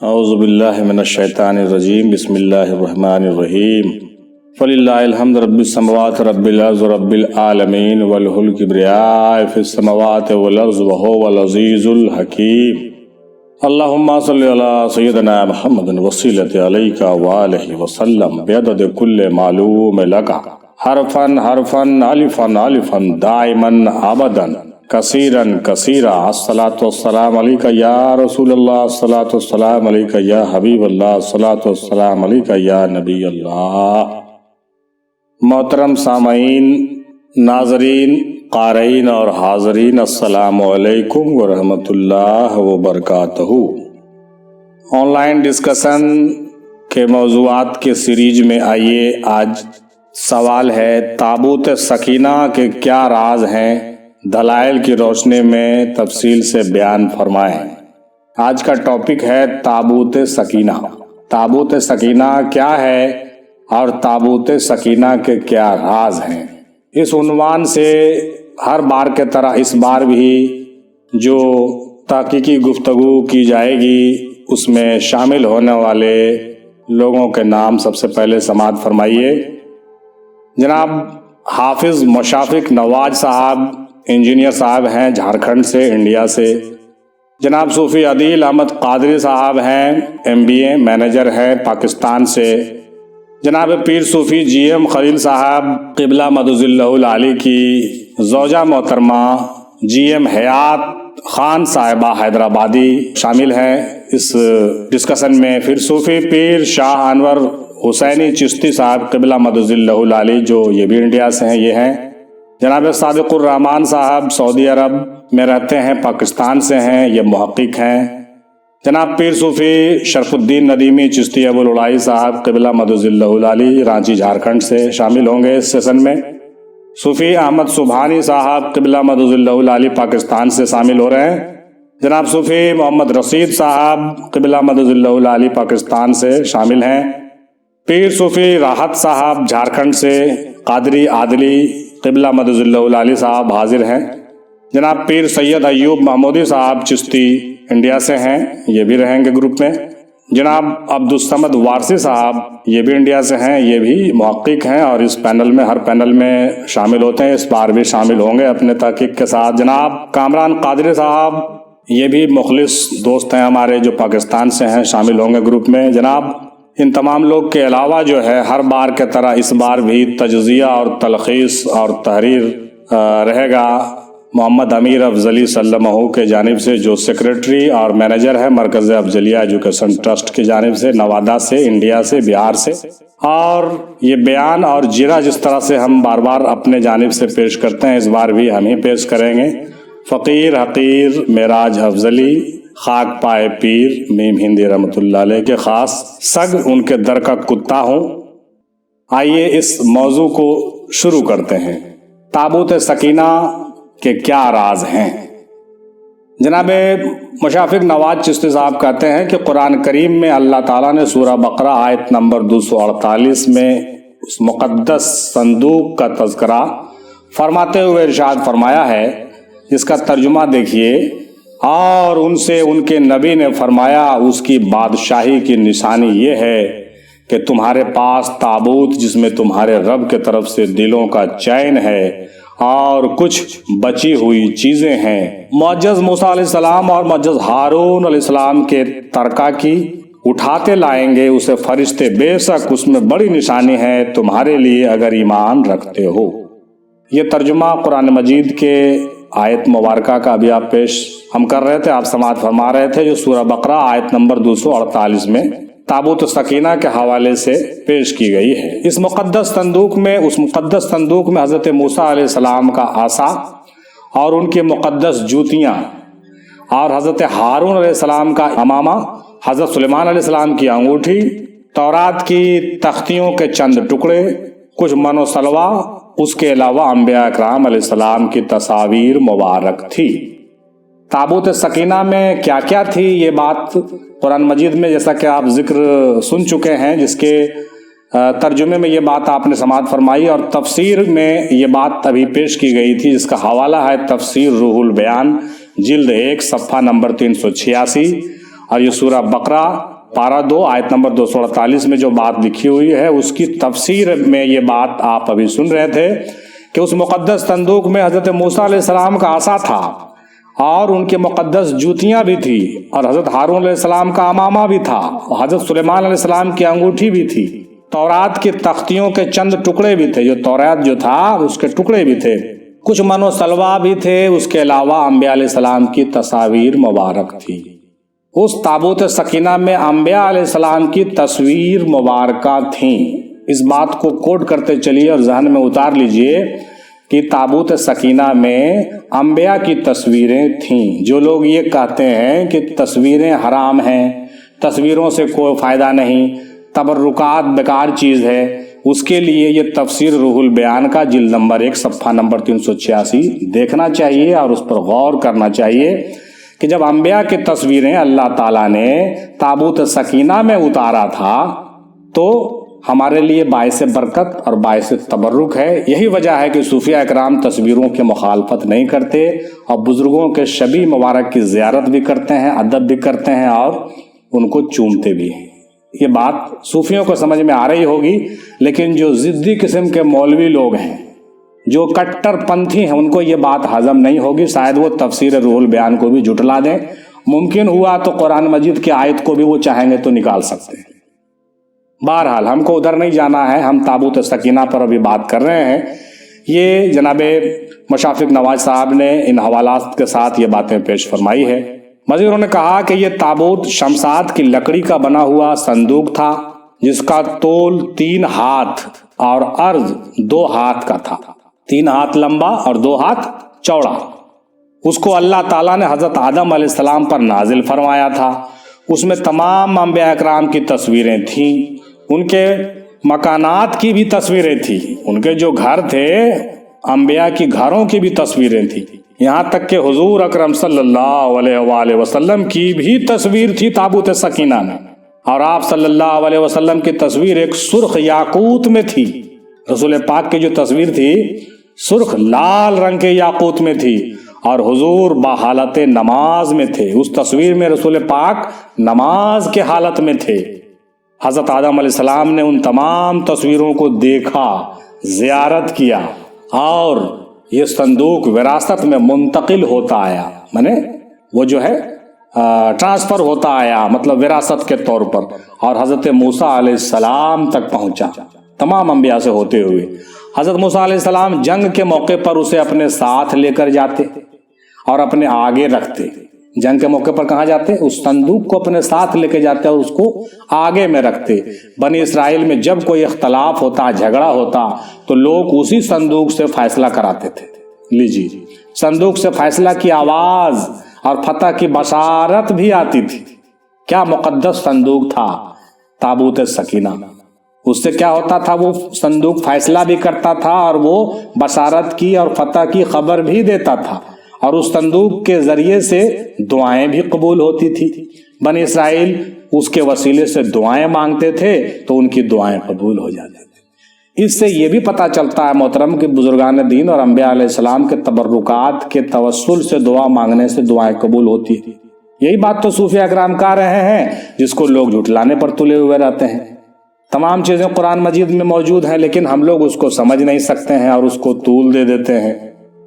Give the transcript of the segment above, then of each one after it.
اعوذ باللہ من الشیطان الرجیم بسم اللہ الرحمن الرحیم فللہ الحمد رب السماوات رب الارض رب العالمین وله الکبریاء فی السماوات والارض وهو العزیز الحکیم اللہم صلی علی سیدنا محمد وصیلۃ علیک وآلہ وسلم بعدد کل معلوم لک حرفا حرفا الفا الفا دائما ابدا کثیراً کثیرا الصلاۃ والسلام علیک یا رسول اللہ الصلاۃ والسلام علیک یا حبیب اللہ الصلاۃ والسلام علیک یا نبی اللہ۔ محترم سامعین، ناظرین، قارئین اور حاضرین، السلام علیکم ورحمۃ اللہ وبرکاتہ۔ آن لائن ڈسکشن کے موضوعات کے سیریز میں آئیے آج سوال ہے تابوت سکینہ کے کیا راز ہیں، دلائل کی روشنی میں تفصیل سے بیان فرمائیں۔ آج کا ٹاپک ہے تابوت سکینہ۔ تابوت سکینہ کیا ہے اور تابوت سکینہ کے کیا راز ہیں؟ اس عنوان سے ہر بار کے طرح اس بار بھی جو تحقیقی گفتگو کی جائے گی اس میں شامل ہونے والے لوگوں کے نام سب سے پہلے سماعت فرمائیے۔ جناب حافظ مشافق نواز صاحب انجینئر صاحب ہیں جھارکھنڈ سے، انڈیا سے۔ جناب صوفی عدیل احمد قادری صاحب ہیں MBA مینیجر ہیں پاکستان سے۔ جناب پیر صوفی GM خلیل صاحب قبلہ مدظلہ العالی کی زوجہ محترمہ GM حیات خان صاحبہ حیدرآبادی شامل ہیں اس ڈسکشن میں۔ پھر صوفی پیر شاہ انور حسینی چشتی صاحب قبلہ مدظلہ العالی جو یہ بھی انڈیا سے ہیں، یہ ہیں۔ جناب صادق الرحمان صاحب سعودی عرب میں رہتے ہیں، پاکستان سے ہیں، یہ محقق ہیں۔ جناب پیر صوفی شرف الدین ندیمی چشتی ابوالعلائی صاحب قبلہ مدظلہ العالی رانچی جھارکھنڈ سے شامل ہوں گے اس سیشن میں۔ صوفی احمد سبحانی صاحب قبلہ مدظلہ العالی پاکستان سے شامل ہو رہے ہیں۔ جناب صوفی محمد رشید صاحب قبلہ مدظلہ العالی پاکستان سے شامل ہیں۔ پیر صوفی راحت صاحب جھارکھنڈ سے، قادری عادلی قبلہ مدظلہ العالی صاحب حاضر ہیں۔ جناب پیر سید ایوب محمودی صاحب چشتی انڈیا سے ہیں، یہ بھی رہیں گے گروپ میں۔ جناب عبدالصمد وارثی صاحب یہ بھی انڈیا سے ہیں، یہ بھی محقق ہیں اور اس پینل میں ہر پینل میں شامل ہوتے ہیں، اس بار بھی شامل ہوں گے اپنے تحقیق کے ساتھ۔ جناب کامران قادری صاحب یہ بھی مخلص دوست ہیں ہمارے جو پاکستان سے ہیں، شامل ہوں گے گروپ میں۔ جناب ان تمام لوگ کے علاوہ جو ہے ہر بار کے طرح اس بار بھی تجزیہ اور تلخیص اور تحریر رہے گا محمد امیر افضلی سلمہ کے جانب سے، جو سیکریٹری اور مینیجر ہے مرکز افضلیہ ایجوکیشن ٹرسٹ کی جانب سے، نوادہ سے، انڈیا سے، بہار سے۔ اور یہ بیان اور جرہ جس طرح سے ہم بار بار اپنے جانب سے پیش کرتے ہیں، اس بار بھی ہم ہی پیش کریں گے۔ فقیر حقیر معراج افضلی خاک پائے پیر میم ہندی رحمۃ اللہ علیہ کے خاص سگ ان کے در کا کتا ہوں۔ آئیے اس موضوع کو شروع کرتے ہیں۔ تابوت سکینہ کے کیا راز ہیں؟ جناب مشافق نواز چشتی صاحب کہتے ہیں کہ قرآن کریم میں اللہ تعالیٰ نے سورہ بقرہ آیت نمبر 248 میں اس مقدس صندوق کا تذکرہ فرماتے ہوئے ارشاد فرمایا ہے، جس کا ترجمہ دیکھیے، اور ان سے ان کے نبی نے فرمایا اس کی بادشاہی کی نشانی یہ ہے کہ تمہارے پاس تابوت جس میں تمہارے رب کے طرف سے دلوں کا چین ہے اور کچھ بچی ہوئی چیزیں ہیں۔ معجز موسیٰ علیہ السلام اور معجز ہارون علیہ السلام کے ترکہ کی اٹھاتے لائیں گے اسے فرشتے، بے شک اس میں بڑی نشانی ہے تمہارے لیے اگر ایمان رکھتے ہو۔ یہ ترجمہ قرآن مجید کے آیت مبارکہ کا ابھی آپ پیش ہم کر رہے تھے، آپ سماعت فرما رہے تھے، جو سورہ بقرہ آیت نمبر 248 میں تابوت سکینہ کے حوالے سے پیش کی گئی ہے۔ اس مقدس صندوق میں حضرت موسیٰ علیہ السلام کا عصا اور ان کی مقدس جوتیاں، اور حضرت ہارون علیہ السلام کا امامہ، حضرت سلیمان علیہ السلام کی انگوٹھی، تورات کی تختیوں کے چند ٹکڑے، کچھ من و سلوہ، اس کے علاوہ انبیاء اکرام علیہ السلام کی تصاویر مبارک تھی۔ تابوت سکینہ میں کیا کیا تھی، یہ بات قرآن مجید میں جیسا کہ آپ ذکر سن چکے ہیں، جس کے ترجمے میں یہ بات آپ نے سماعت فرمائی، اور تفسیر میں یہ بات ابھی پیش کی گئی تھی، جس کا حوالہ ہے تفسیر روح البیان جلد 1 صفحہ نمبر 386، اور یہ سورہ بقرہ پارہ 2 آیت نمبر 248 میں جو بات لکھی ہوئی ہے اس کی تفسیر میں یہ بات آپ ابھی سن رہے تھے کہ اس مقدس صندوق میں حضرت موسیٰ علیہ السلام کا عصا تھا اور ان کے مقدس جوتیاں بھی تھی، اور حضرت ہارون علیہ السلام کا امامہ بھی تھا، اور حضرت سلیمان علیہ السلام کی انگوٹھی بھی تھی، تورات کی تختیوں کے چند ٹکڑے بھی تھے، جو تورات جو تھا اس کے ٹکڑے بھی تھے، کچھ من و سلوا بھی تھے، اس کے علاوہ انبیاء علیہ السلام کی تصاویر مبارک تھی۔ اس تابوت سکینہ میں انبیاء علیہ السلام کی تصویر مبارکہ تھیں۔ اس بات کو کوٹ کرتے چلیے اور ذہن میں اتار لیجئے کہ تابوت سکینہ میں انبیاء کی تصویریں تھیں۔ جو لوگ یہ کہتے ہیں کہ تصویریں حرام ہیں، تصویروں سے کوئی فائدہ نہیں، تبرکات بیکار چیز ہے، اس کے لیے یہ تفسیر روح البیان کا جلد نمبر 1 صفحہ نمبر 386 دیکھنا چاہیے اور اس پر غور کرنا چاہیے کہ جب انبیاء کی تصویریں اللہ تعالیٰ نے تابوت سکینہ میں اتارا تھا تو ہمارے لیے باعث برکت اور باعث تبرک ہے۔ یہی وجہ ہے کہ صوفیاء اکرام تصویروں کی مخالفت نہیں کرتے اور بزرگوں کے شبیہ مبارک کی زیارت بھی کرتے ہیں، ادب بھی کرتے ہیں اور ان کو چومتے بھی ہیں۔ یہ بات صوفیوں کو سمجھ میں آ رہی ہوگی، لیکن جو ضدی قسم کے مولوی لوگ ہیں، جو کٹر پنتھی ہیں، ان کو یہ بات ہضم نہیں ہوگی۔ شاید وہ تفسیر روح البیان کو بھی جھٹلا دیں، ممکن ہوا تو قرآن مجید کی آیت کو بھی وہ چاہیں گے تو نکال سکتے ہیں۔ بہرحال ہم کو ادھر نہیں جانا ہے، ہم تابوت سکینہ پر ابھی بات کر رہے ہیں۔ یہ جناب مشافق نواز صاحب نے ان حوالات کے ساتھ یہ باتیں پیش فرمائی ہے۔ مزید انہوں نے کہا کہ یہ تابوت شمشاد کی لکڑی کا بنا ہوا صندوق تھا، جس کا طول 3 ہاتھ اور عرض 2 ہاتھ کا تھا، 3 ہاتھ لمبا اور 2 ہاتھ چوڑا۔ اس کو اللہ تعالیٰ نے حضرت آدم علیہ السلام پر نازل فرمایا تھا۔ اس میں تمام انبیاء اکرام کی تصویریں تھیں، ان کے مکانات کی بھی تصویریں تھیں، ان کے جو گھر تھے انبیاء کی گھروں کی بھی تصویریں تھیں، یہاں تک کہ حضور اکرم صلی اللہ علیہ وآلہ وسلم کی بھی تصویر تھی تابوت سکینہ میں، اور آپ صلی اللہ علیہ وسلم کی تصویر ایک سرخ یاقوت میں تھی۔ رسول پاک کی جو تصویر تھی سرخ لال رنگ کے یاقوت میں تھی، اور حضور بحالت نماز میں تھے۔ اس تصویر میں رسول پاک نماز کے حالت میں تھے۔ حضرت آدم علیہ السلام نے ان تمام تصویروں کو دیکھا، زیارت کیا، اور یہ صندوق وراثت میں منتقل ہوتا آیا، مانے وہ جو ہے ٹرانسفر ہوتا آیا، مطلب وراثت کے طور پر، اور حضرت موسیٰ علیہ السلام تک پہنچا تمام انبیاء سے ہوتے ہوئے۔ حضرت موسیٰ علیہ السلام جنگ کے موقع پر اسے اپنے ساتھ لے کر جاتے اور اپنے آگے رکھتے۔ جنگ کے موقع پر کہاں جاتے؟ اس صندوق کو اپنے ساتھ لے کے جاتے اور اس کو آگے میں رکھتے۔ بنی اسرائیل میں جب کوئی اختلاف ہوتا، جھگڑا ہوتا، تو لوگ اسی صندوق سے فیصلہ کراتے تھے۔ لیجیے، صندوق سے فیصلہ کی آواز اور فتح کی بشارت بھی آتی تھی۔ کیا مقدس صندوق تھا تابوت سکینہ! اس سے کیا ہوتا تھا؟ وہ صندوق فیصلہ بھی کرتا تھا اور وہ بشارت کی اور فتح کی خبر بھی دیتا تھا، اور اس صندوق کے ذریعے سے دعائیں بھی قبول ہوتی تھی۔ بنی اسرائیل اس کے وسیلے سے دعائیں مانگتے تھے تو ان کی دعائیں قبول ہو جاتی تھیں۔ اس سے یہ بھی پتہ چلتا ہے محترم کہ بزرگان دین اور انبیاء علیہ السلام کے تبرکات کے توسل سے دعا مانگنے سے دعائیں قبول ہوتی ہیں۔ یہی بات تو صوفیاء اکرام کہہ رہے ہیں، جس کو لوگ جھٹلانے پر تلے ہوئے رہتے ہیں۔ تمام چیزیں قرآن مجید میں موجود ہیں، لیکن ہم لوگ اس کو سمجھ نہیں سکتے ہیں اور اس کو طول دے دیتے ہیں۔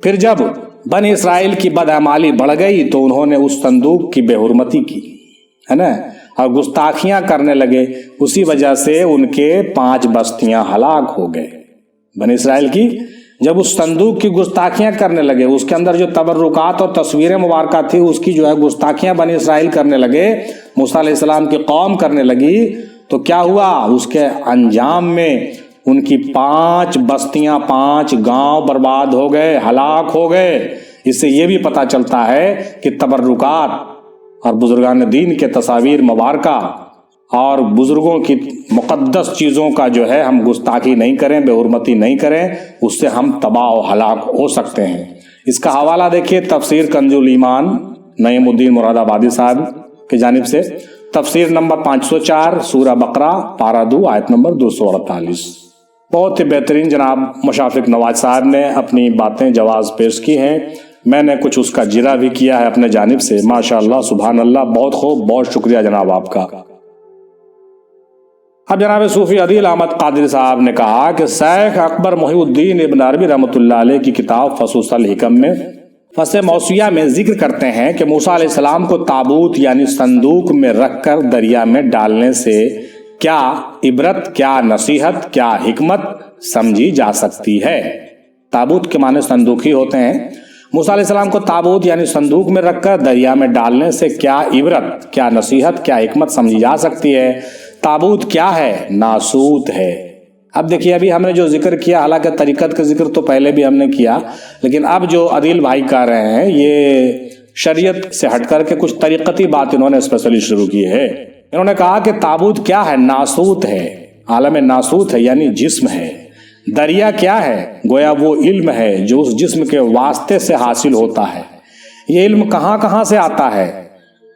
پھر جب بنی اسرائیل کی بدعمالی بڑھ گئی تو انہوں نے اس صندوق کی بے حرمتی کی، ہے نا، اور گستاخیاں کرنے لگے۔ اسی وجہ سے ان کے 5 بستیاں ہلاک ہو گئے۔ بنی اسرائیل کی جب اس صندوق کی گستاخیاں کرنے لگے، اس کے اندر جو تبرکات اور تصویریں مبارکہ تھی اس کی جو ہے گستاخیاں بنی اسرائیل کرنے لگے، موسیٰ علیہ السلام کی قوم کرنے لگی، تو کیا ہوا؟ اس کے انجام میں ان کی 5 بستیاں، 5 گاؤں برباد ہو گئے، ہلاک ہو گئے۔ اس سے یہ بھی پتہ چلتا ہے کہ تبرکات اور بزرگان دین کے تصاویر مبارکہ اور بزرگوں کی مقدس چیزوں کا جو ہے ہم گستاخی نہیں کریں، بے حرمتی نہیں کریں، اس سے ہم تباہ و ہلاک ہو سکتے ہیں۔ اس کا حوالہ دیکھیے تفسیر کنز الایمان نعیم الدین مراد آبادی صاحب کی جانب سے، تفسیر نمبر 504 سورہ بقرہ پارہ 2 آیت نمبر 248۔ بہت ہی بہترین جناب مشافق نواز صاحب نے اپنی باتیں جواز پیش کی ہیں۔ میں نے کچھ اس کا جرا بھی کیا ہے اپنے جانب سے۔ ماشاءاللہ، سبحان اللہ، بہت خوب، بہت شکریہ جناب آپ کا۔ اب جناب صوفی عدیل احمد قادری صاحب نے کہا کہ شیخ اکبر محی الدین ابن عربی رحمۃ اللہ علیہ کی کتاب فصوص الحکم میں فصل موسیہ میں ذکر کرتے ہیں کہ موسیٰ علیہ السلام کو تابوت یعنی صندوق میں رکھ کر دریا میں ڈالنے سے کیا عبرت، کیا نصیحت، کیا حکمت سمجھی جا سکتی ہے۔ تابوت کے معنی صندوق ہی ہوتے ہیں۔ موسیٰ علیہ السلام کو تابوت یعنی صندوق میں رکھ کر دریا میں ڈالنے سے کیا عبرت، کیا نصیحت، کیا حکمت سمجھی جا سکتی ہے۔ تابوت کیا ہے؟ ناسوت ہے۔ اب دیکھیے، ابھی ہم نے جو ذکر کیا، حالانکہ طریقت کا ذکر تو پہلے بھی ہم نے کیا، لیکن اب جو عدیل بھائی کہہ رہے ہیں یہ شریعت سے ہٹ کر کے کچھ طریقتی بات انہوں نے اسپیشلی شروع کی ہے۔ انہوں نے کہا کہ تابوت کیا ہے؟ ناسوت ہے، عالم ناسوت ہے، یعنی جسم ہے۔ دریا کیا ہے؟ گویا وہ علم ہے جو اس جسم کے واسطے سے حاصل ہوتا ہے۔ یہ علم کہاں کہاں سے آتا ہے؟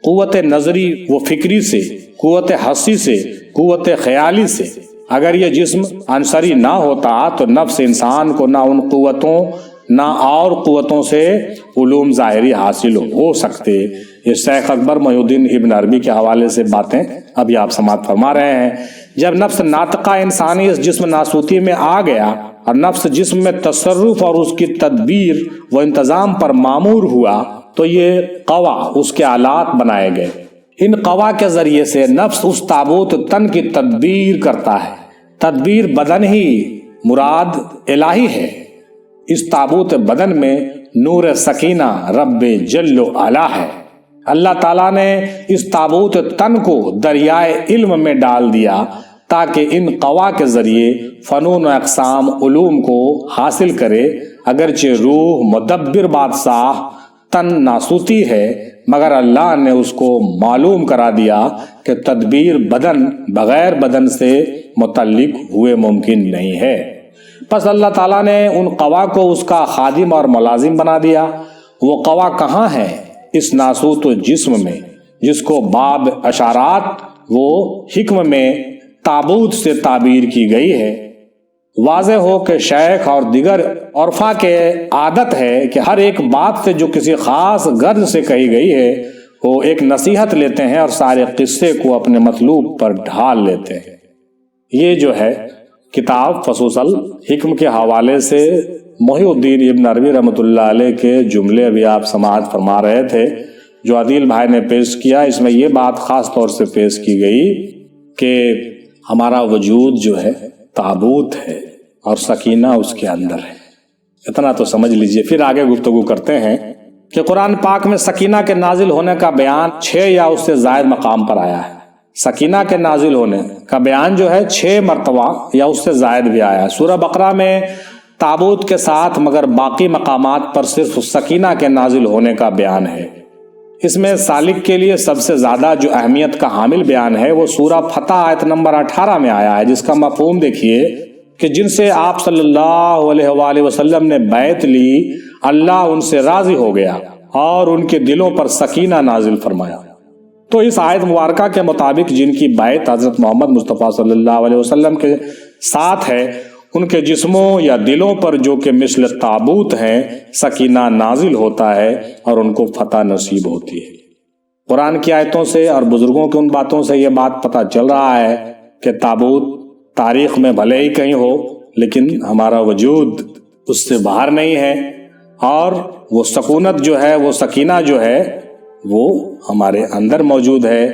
قوت نظری و فکری سے، قوت حسی سے، قوت خیالی سے۔ اگر یہ جسم عنصری نہ ہوتا تو نفس انسان کو نہ ان قوتوں نہ اور قوتوں سے علوم ظاہری حاصل ہو سکتے۔ یہ شیخ اکبر محی الدین ابن عربی کے حوالے سے باتیں ابھی آپ سماعت فرما رہے ہیں۔ جب نفس ناطقہ انسانی اس جسم ناسوتی میں آ گیا اور نفس جسم میں تصرف اور اس کی تدبیر و انتظام پر مامور ہوا تو یہ قوا اس کے آلات بنائے گئے۔ ان قوا کے ذریعے سے نفس اس تابوت تن کی تدبیر کرتا ہے۔ تدبیر بدن ہی مراد الہی ہے۔ اس تابوت بدن میں نور سکینہ رب جل و علا ہے۔ اللہ تعالیٰ نے اس تابوت تن کو دریائے علم میں ڈال دیا تاکہ ان قوا کے ذریعے فنون و اقسام علوم کو حاصل کرے۔ اگرچہ روح مدبر بادشاہ تن ناسوتی ہے، مگر اللہ نے اس کو معلوم کرا دیا کہ تدبیر بدن بغیر بدن سے متعلق ہوئے ممکن نہیں ہے۔ پس اللہ تعالیٰ نے ان قوا کو اس کا خادم اور ملازم بنا دیا۔ وہ قوا کہاں ہے؟ اس ناسوت جسم میں، جس کو باب اشارات وہ حکم میں تابوت سے تعبیر کی گئی ہے۔ واضح ہو کہ شیخ اور دیگر عرفا کے عادت ہے کہ ہر ایک بات سے جو کسی خاص غرض سے کہی گئی ہے وہ ایک نصیحت لیتے ہیں اور سارے قصے کو اپنے مطلوب پر ڈھال لیتے ہیں۔ یہ جو ہے کتاب فصوص الحکم کے حوالے سے محی الدین ابن عربی رحمۃ اللہ علیہ کے جملے ابھی آپ سماعت فرما رہے تھے جو عدیل بھائی نے پیش کیا۔ اس میں یہ بات خاص طور سے پیش کی گئی کہ ہمارا وجود جو ہے تابوت ہے اور سکینہ اس کے اندر ہے۔ اتنا تو سمجھ لیجئے، پھر آگے گفتگو کرتے ہیں کہ قرآن پاک میں سکینہ کے نازل ہونے کا بیان 6 یا اس سے زائد مقام پر آیا ہے۔ سکینہ کے نازل ہونے کا بیان جو ہے 6 مرتبہ یا اس سے زائد بھی آیا ہے۔ سورہ بقرہ میں تابوت کے ساتھ مگر باقی مقامات پر صرف سکینہ کے نازل ہونے کا بیان ہے۔ اس میں سالک کے لیے سب سے زیادہ جو اہمیت کا حامل بیان ہے وہ سورہ فتح آیت نمبر 18 میں آیا ہے، جس کا مفہوم دیکھیے کہ جن سے آپ صلی اللہ علیہ وآلہ وسلم نے بیعت لی اللہ ان سے راضی ہو گیا اور ان کے دلوں پر سکینہ نازل فرمایا۔ تو اس آیت مبارکہ کے مطابق جن کی بیعت حضرت محمد مصطفیٰ صلی اللہ علیہ وسلم کے ساتھ ہے ان کے جسموں یا دلوں پر جو کہ مثل تابوت ہیں سکینہ نازل ہوتا ہے اور ان کو فتح نصیب ہوتی ہے۔ قرآن کی آیتوں سے اور بزرگوں کی ان باتوں سے یہ بات پتہ چل رہا ہے کہ تابوت تاریخ میں بھلے ہی کہیں ہو لیکن ہمارا وجود اس سے باہر نہیں ہے، اور وہ سکونت جو ہے، وہ سکینہ جو ہے وہ ہمارے اندر موجود ہے۔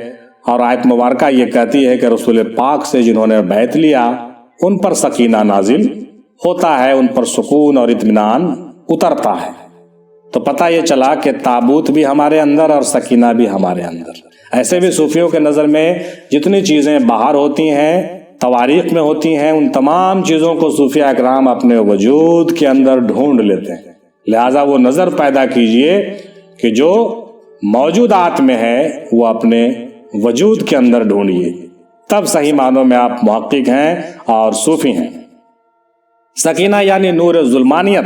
اور آیت مبارکہ یہ کہتی ہے کہ رسول پاک سے جنہوں نے بیعت لیا ان پر سکینہ نازل ہوتا ہے، ان پر سکون اور اطمینان اترتا ہے۔ تو پتہ یہ چلا کہ تابوت بھی ہمارے اندر اور سکینہ بھی ہمارے اندر۔ ایسے بھی صوفیوں کے نظر میں جتنی چیزیں باہر ہوتی ہیں، تواریخ میں ہوتی ہیں، ان تمام چیزوں کو صوفیہ اکرام اپنے وجود کے اندر ڈھونڈ لیتے ہیں۔ لہٰذا وہ نظر پیدا کیجئے کہ جو موجودات میں ہے وہ اپنے وجود کے اندر ڈھونڈیے، تب صحیح معنوں میں آپ محقق ہیں اور صوفی ہیں۔ سکینہ یعنی نور ظلمانیت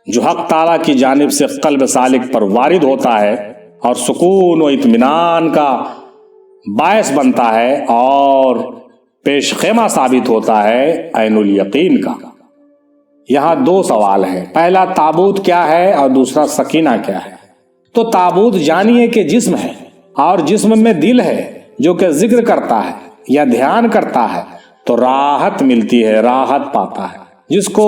جو حق تعالیٰ کی جانب سے قلب سالک پر وارد ہوتا ہے اور سکون و اطمینان کا باعث بنتا ہے اور پیش خیمہ ثابت ہوتا ہے عین الیقین کا۔ یہاں دو سوال ہیں، پہلا تابوت کیا ہے اور دوسرا سکینہ کیا ہے۔ تو تابوت جانیے کہ جسم ہے، اور جسم میں دل ہے جو کہ ذکر کرتا ہے یا دھیان کرتا ہے تو راحت ملتی ہے، راحت پاتا ہے، جس کو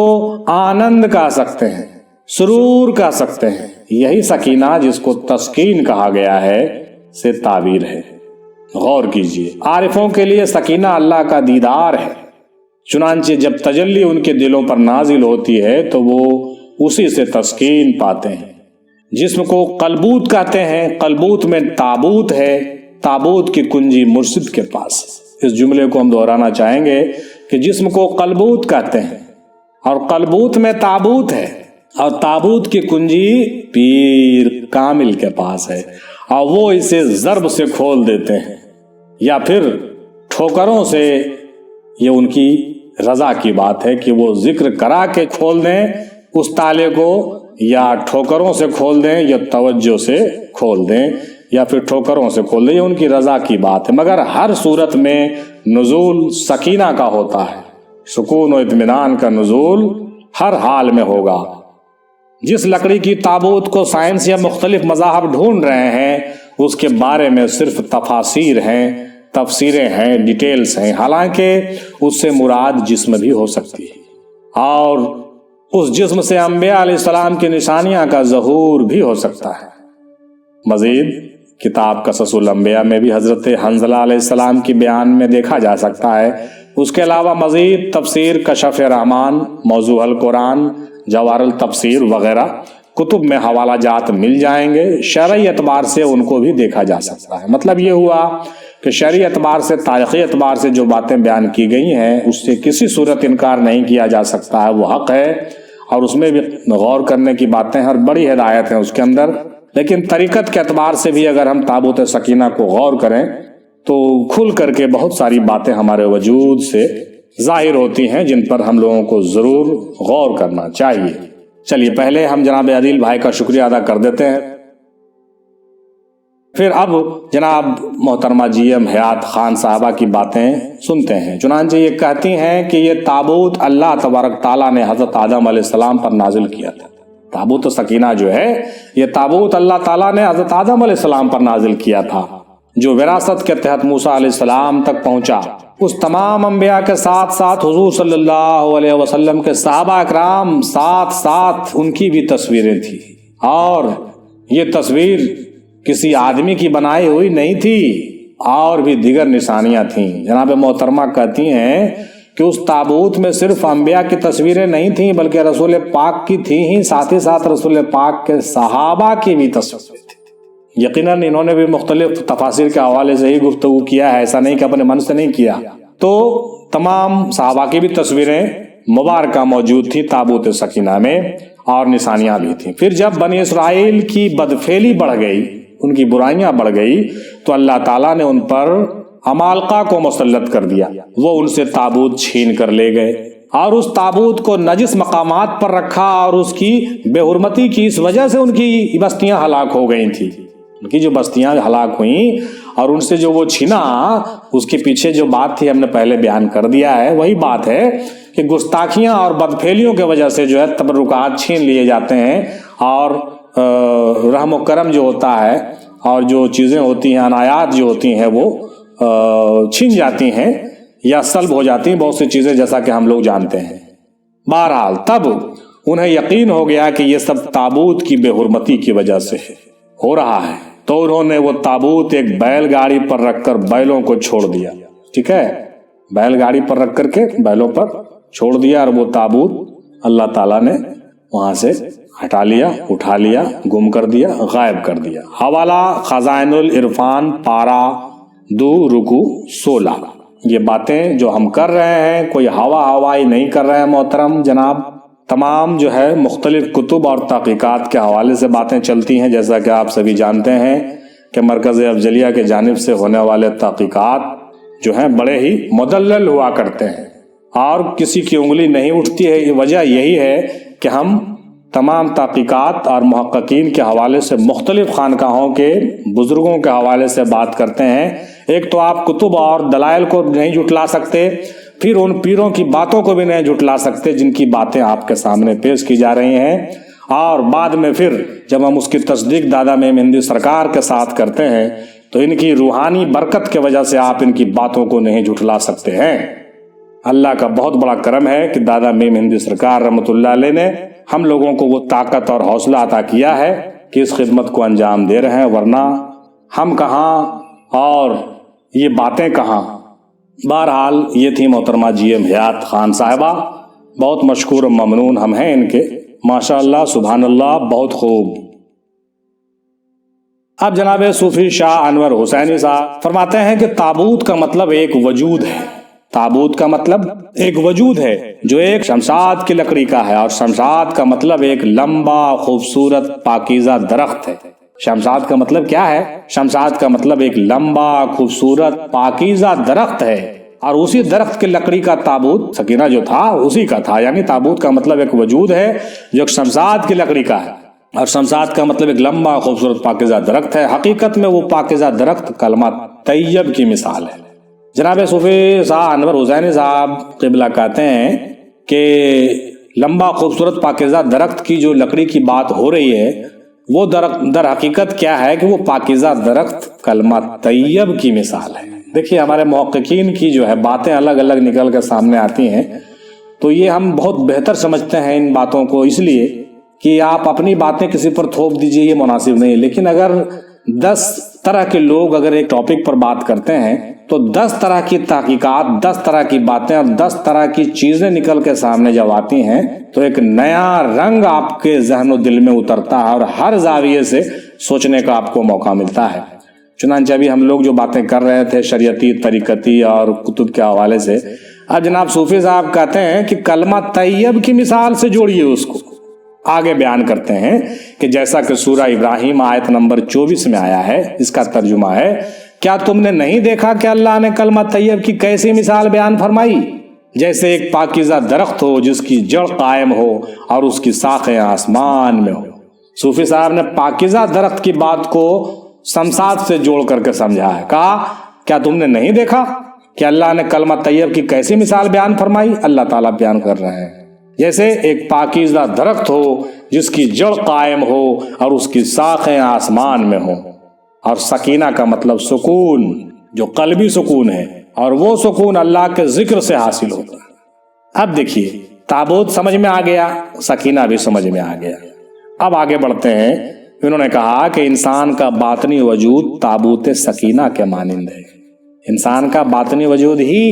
آنند کہہ سکتے ہیں، سرور کہہ سکتے ہیں۔ یہی سکینہ جس کو تسکین کہا گیا ہے سے تعبیر ہے۔ غور کیجئے، عارفوں کے لیے سکینہ اللہ کا دیدار ہے، چنانچہ جب تجلی ان کے دلوں پر نازل ہوتی ہے تو وہ اسی سے تسکین پاتے ہیں۔ جسم کو قلبوت کہتے ہیں، قلبوت میں تابوت ہے، تابوت کی کنجی مرشد کے پاس۔ اس جملے کو ہم دہرانا چاہیں گے کہ جسم کو قلبوت کہتے ہیں اور قلبوت میں تابوت ہے، اور تابوت کی کنجی پیر کامل کے پاس ہے، اور وہ اسے ضرب سے کھول دیتے ہیں یا پھر ٹھوکروں سے۔ یہ ان کی رضا کی بات ہے کہ وہ ذکر کرا کے کھول دیں اس تالے کو، یا ٹھوکروں سے کھول دیں، یا توجہ سے کھول دیں، یا پھر ٹھوکروں سے کھول دیں۔ یہ ان کی رضا کی بات ہے، مگر ہر صورت میں نزول سکینہ کا ہوتا ہے، سکون و اطمینان کا نزول ہر حال میں ہوگا۔ جس لکڑی کی تابوت کو سائنس یا مختلف مذاہب ڈھونڈ رہے ہیں اس کے بارے میں صرف تفاسیر ہیں، تفسیریں ہیں، ڈیٹیلز ہیں، حالانکہ اس سے مراد جسم بھی ہو سکتی ہے، اور اس جسم سے انبیاء علیہ السلام کی نشانیاں کا ظہور بھی ہو سکتا ہے۔ مزید کتاب قصص الانبیاء میں بھی حضرت حنظلہ علیہ السلام کی بیان میں دیکھا جا سکتا ہے۔ اس کے علاوہ مزید تفسیر کشف رحمان، موضوع القرآن، جواہر التفسیر وغیرہ کتب میں حوالہ جات مل جائیں گے، شرعی اعتبار سے ان کو بھی دیکھا جا سکتا ہے۔ مطلب یہ ہوا کہ شرعی اعتبار سے، تاریخی اعتبار سے جو باتیں بیان کی گئی ہیں اس سے کسی صورت انکار نہیں کیا جا سکتا ہے، وہ حق ہے، اور اس میں بھی غور کرنے کی باتیں اور بڑی ہدایت ہیں اس کے اندر۔ لیکن طریقت کے اعتبار سے بھی اگر ہم تابوت سکینہ کو غور کریں تو کھل کر کے بہت ساری باتیں ہمارے وجود سے ظاہر ہوتی ہیں جن پر ہم لوگوں کو ضرور غور کرنا چاہیے۔ چلیے پہلے ہم جناب عدیل بھائی کا شکریہ ادا کر دیتے ہیں، پھر اب جناب محترمہ جی ایم حیات خان صاحبہ کی باتیں سنتے ہیں۔ چنانچہ یہ کہتی ہیں کہ یہ تابوت اللہ تبارک تعالیٰ نے حضرت آدم علیہ السلام پر نازل کیا تھا۔ تابوت سکینہ جو ہے یہ تابوت اللہ تعالیٰ نے حضرت آدم علیہ السلام پر نازل کیا تھا، جو وراثت کے تحت موسیٰ علیہ السلام تک پہنچا۔ اس تمام انبیاء کے ساتھ ساتھ حضور صلی اللہ علیہ وسلم کے صحابہ اکرام ساتھ ساتھ ان کی بھی تصویریں تھیں، اور یہ تصویر کسی آدمی کی بنائی ہوئی نہیں تھی، اور بھی دیگر نشانیاں تھیں۔ جناب محترمہ کہتی ہیں کہ اس تابوت میں صرف انبیاء کی تصویریں نہیں تھیں بلکہ رسول پاک کی تھیں ہی، ساتھ ہی ساتھ رسول پاک کے صحابہ کی بھی تصویریں تھیں۔ یقیناً انہوں نے بھی مختلف تفاسیر کے حوالے سے ہی گفتگو کیا ہے، ایسا نہیں کہ اپنے من سے نہیں کیا۔ تو تمام صحابہ کی بھی تصویریں مبارکہ موجود تھی تابوت سکینہ میں، اور نشانیاں بھی تھیں۔ پھر جب بنی اسرائیل کی بدفعلی بڑھ گئی، ان کی برائیاں بڑھ گئی، تو اللہ تعالیٰ نے ان پر عمالقہ کو مسلط کر دیا۔ وہ ان سے تابوت چھین کر لے گئے، اور اس تابوت کو نجس مقامات پر رکھا، اور اس کی بے حرمتی کی اس وجہ سے ان کی بستیاں ہلاک ہو گئی تھیں۔ ان کی جو بستیاں ہلاک ہوئیں اور ان سے جو وہ چھینا، اس کے پیچھے جو بات تھی ہم نے پہلے بیان کر دیا ہے۔ وہی بات ہے کہ گستاخیاں اور بدفعلیوں کی وجہ سے جو ہے تبرکات چھین لیے جاتے ہیں، اور رحم و کرم جو ہوتا ہے اور جو چیزیں ہوتی ہیں، عنایات جو ہوتی ہیں، وہ چھین جاتی ہیں یا سلب ہو جاتی ہیں، بہت سی چیزیں، جیسا کہ ہم لوگ جانتے ہیں۔ بہرحال تب انہیں یقین ہو گیا کہ یہ سب تابوت کی بے حرمتی کی وجہ سے ہو رہا ہے، تو انہوں نے وہ تابوت ایک بیل گاڑی پر رکھ کر بیلوں کو چھوڑ دیا۔ ٹھیک ہے، بیل گاڑی پر رکھ کر کے بیلوں پر چھوڑ دیا، اور وہ تابوت اللہ تعالیٰ نے وہاں سے ہٹا لیا، اٹھا لیا، گم کر دیا، غائب کر دیا۔ حوالہ خزائن العرفان پارہ 2 رکوع 16۔ یہ باتیں جو ہم کر رہے ہیں کوئی ہوائی نہیں کر رہے ہیں محترم جناب، تمام جو ہے مختلف کتب اور تحقیقات کے حوالے سے باتیں چلتی ہیں، جیسا کہ آپ سبھی جانتے ہیں کہ مرکز افضلیہ کے جانب سے ہونے والے تحقیقات جو ہیں بڑے ہی مدلل ہوا کرتے ہیں، اور کسی کی انگلی نہیں اٹھتی ہے۔ وجہ یہی ہے کہ ہم تمام تحقیقات اور محققین کے حوالے سے مختلف خانقاہوں کے بزرگوں کے حوالے سے بات کرتے ہیں۔ ایک تو آپ کتب اور دلائل کو نہیں جھٹلا سکتے، پھر ان پیروں کی باتوں کو بھی نہیں جھٹلا سکتے جن کی باتیں آپ کے سامنے پیش کی جا رہی ہیں، اور بعد میں پھر جب ہم اس کی تصدیق دادا میم ہندی سرکار کے ساتھ کرتے ہیں تو ان کی روحانی برکت کی وجہ سے آپ ان کی باتوں کو نہیں جھٹلا سکتے ہیں۔ اللہ کا بہت بڑا کرم ہے کہ دادا میم ہندی سرکار رحمۃ اللہ علیہ نے ہم لوگوں کو وہ طاقت اور حوصلہ عطا کیا ہے کہ اس خدمت کو انجام دے رہے ہیں، ورنہ ہم کہاں اور یہ باتیں کہاں۔ بہرحال یہ تھی محترمہ جی ایم حیات خان صاحبہ، بہت مشکور و ممنون ہم ہیں ان کے، ماشاء اللہ سبحان اللہ، بہت خوب۔ اب جناب صوفی شاہ انور حسینی صاحب فرماتے ہیں کہ تابوت کا مطلب ایک وجود ہے، تابوت کا مطلب ایک وجود ہے جو ایک شمشاد کی لکڑی کا ہے، اور شمشاد کا مطلب ایک لمبا خوبصورت پاکیزہ درخت ہے۔ شمشاد کا مطلب کیا ہے؟ شمشاد کا مطلب ایک لمبا خوبصورت پاکیزہ درخت ہے، اور اسی درخت کی لکڑی کا تابوت سکینہ جو تھا اسی کا تھا۔ یعنی تابوت کا مطلب ایک وجود ہے جو ایک شمشاد کی لکڑی کا ہے، اور شمشاد کا مطلب ایک لمبا خوبصورت پاکیزہ درخت ہے۔ حقیقت میں وہ پاکیزہ درخت کلمہ طیب کی مثال ہے۔ جناب صوفی شاہ انور حسینی صاحب قبلہ کہتے ہیں کہ لمبا خوبصورت پاکیزہ درخت کی جو لکڑی کی بات ہو رہی ہے وہ در حقیقت کیا ہے کہ وہ پاکیزہ درخت کلمہ طیب کی مثال ہے۔ دیکھیے ہمارے محققین کی جو ہے باتیں الگ الگ نکل کر سامنے آتی ہیں، تو یہ ہم بہت بہتر سمجھتے ہیں ان باتوں کو، اس لیے کہ آپ اپنی باتیں کسی پر تھوپ دیجئے یہ مناسب نہیں ہے۔ لیکن اگر 10 طرح کے لوگ اگر ایک ٹاپک پر بات کرتے ہیں تو 10 طرح کی تحقیقات، 10 طرح کی باتیں اور 10 طرح کی چیزیں نکل کے سامنے جب آتی ہیں تو ایک نیا رنگ آپ کے ذہن و دل میں اترتا ہے، اور ہر زاویے سے سوچنے کا آپ کو موقع ملتا ہے۔ چنانچہ ابھی ہم لوگ جو باتیں کر رہے تھے شریعتی، طریقتی اور کتب کے حوالے سے، اب جناب صوفی صاحب کہتے ہیں کہ کلمہ طیب کی مثال سے جوڑیے اس کو۔ آگے بیان کرتے ہیں کہ جیسا کہ سورہ ابراہیم آیت نمبر 24 میں آیا ہے، اس کا ترجمہ ہے، کیا تم نے نہیں دیکھا کہ اللہ نے کلمہ طیب کی کیسی مثال بیان فرمائی؟ جیسے ایک پاکیزہ درخت ہو جس کی جڑ قائم ہو اور اس کی ساخیں آسمان میں ہو۔ صوفی صاحب نے پاکیزہ درخت کی بات کو شمشاد سے جوڑ کر کے سمجھا ہے، کہا کیا تم نے نہیں دیکھا کہ اللہ نے کلمہ طیب کی کیسی مثال بیان فرمائی؟ اللہ تعالیٰ بیان کر رہے ہیں جیسے ایک پاکیزہ درخت ہو جس کی جڑ قائم ہو اور اس کی ساخیں آسمان میں ہوں۔ اور سکینہ کا مطلب سکون، جو قلبی سکون ہے، اور وہ سکون اللہ کے ذکر سے حاصل ہوتا ہے۔ اب دیکھیے تابوت سمجھ میں آ گیا، سکینہ بھی سمجھ میں آ گیا۔ اب آگے بڑھتے ہیں۔ انہوں نے کہا کہ انسان کا باطنی وجود تابوت سکینہ کے مانند ہے۔ انسان کا باطنی وجود ہی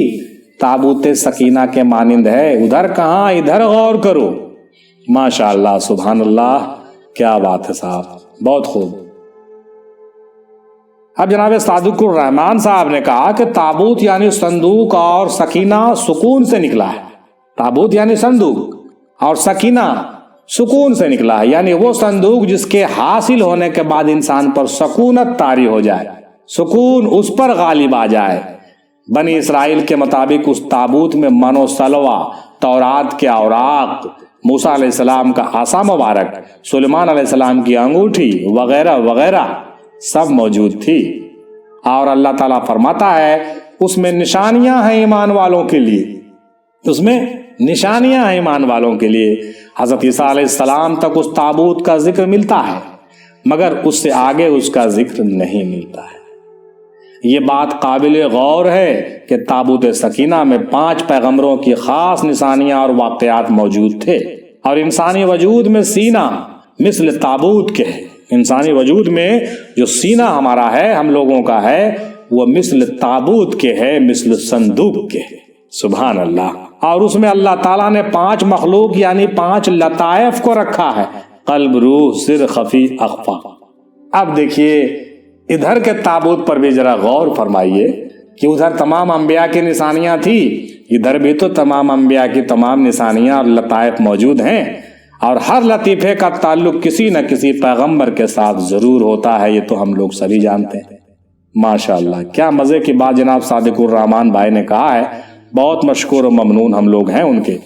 تابوت سکینہ کے مانند ہے۔ ادھر کہاں، ادھر غور کرو۔ ماشاء اللہ سبحان اللہ، کیا بات ہے صاحب، بہت خوب۔ اب جناب صادق الرحمان صاحب نے کہا کہ تابوت یعنی صندوق اور سکینہ سکون سے نکلا ہے۔ تابوت یعنی صندوق اور سکینہ سکون سے نکلا ہے، یعنی وہ صندوق جس کے حاصل ہونے کے بعد انسان پر سکونت طاری ہو جائے، سکون اس پر غالب آ جائے۔ بنی اسرائیل کے مطابق اس تابوت میں من و سلوہ، تورات کے اوراق، موسیٰ علیہ السلام کا عصا مبارک، سلیمان علیہ السلام کی انگوٹھی وغیرہ وغیرہ سب موجود تھی۔ اور اللہ تعالیٰ فرماتا ہے اس میں نشانیاں ہیں ایمان والوں کے لیے، اس میں نشانیاں ہیں ایمان والوں کے لیے۔ حضرت عیسیٰ علیہ السلام تک اس تابوت کا ذکر ملتا ہے، مگر اس سے آگے اس کا ذکر نہیں ملتا ہے۔ یہ بات قابل غور ہے کہ تابوت سکینہ میں 5 پیغمبروں کی خاص نشانیاں اور واقعات موجود تھے، اور انسانی وجود میں سینہ مثل تابوت کے ہے۔ انسانی وجود میں جو سینہ ہمارا ہے، ہم لوگوں کا ہے، وہ مثل تابوت کے ہے، مثل صندوق کے ہے۔ سبحان اللہ۔ اور اس میں اللہ تعالیٰ نے 5 مخلوق یعنی 5 لطائف کو رکھا ہے، قلب، روح، سر، خفی، اخفا۔ اب دیکھیے ادھر کے تابوت پر بھی ذرا غور فرمائیے کہ ادھر تمام انبیاء کی نشانیاں تھی، ادھر بھی تو تمام انبیاء کی تمام نشانیاں اور لطائف موجود ہیں، اور ہر لطیفے کا تعلق کسی نہ کسی پیغمبر کے ساتھ ضرور ہوتا ہے، یہ تو ہم لوگ سبھی جانتے ہیں۔ ماشاءاللہ، کیا مزے کی بات جناب صادق الرحمان بھائی نے کہا ہے، بہت مشکور و ممنون ہم لوگ ہیں ان کے۔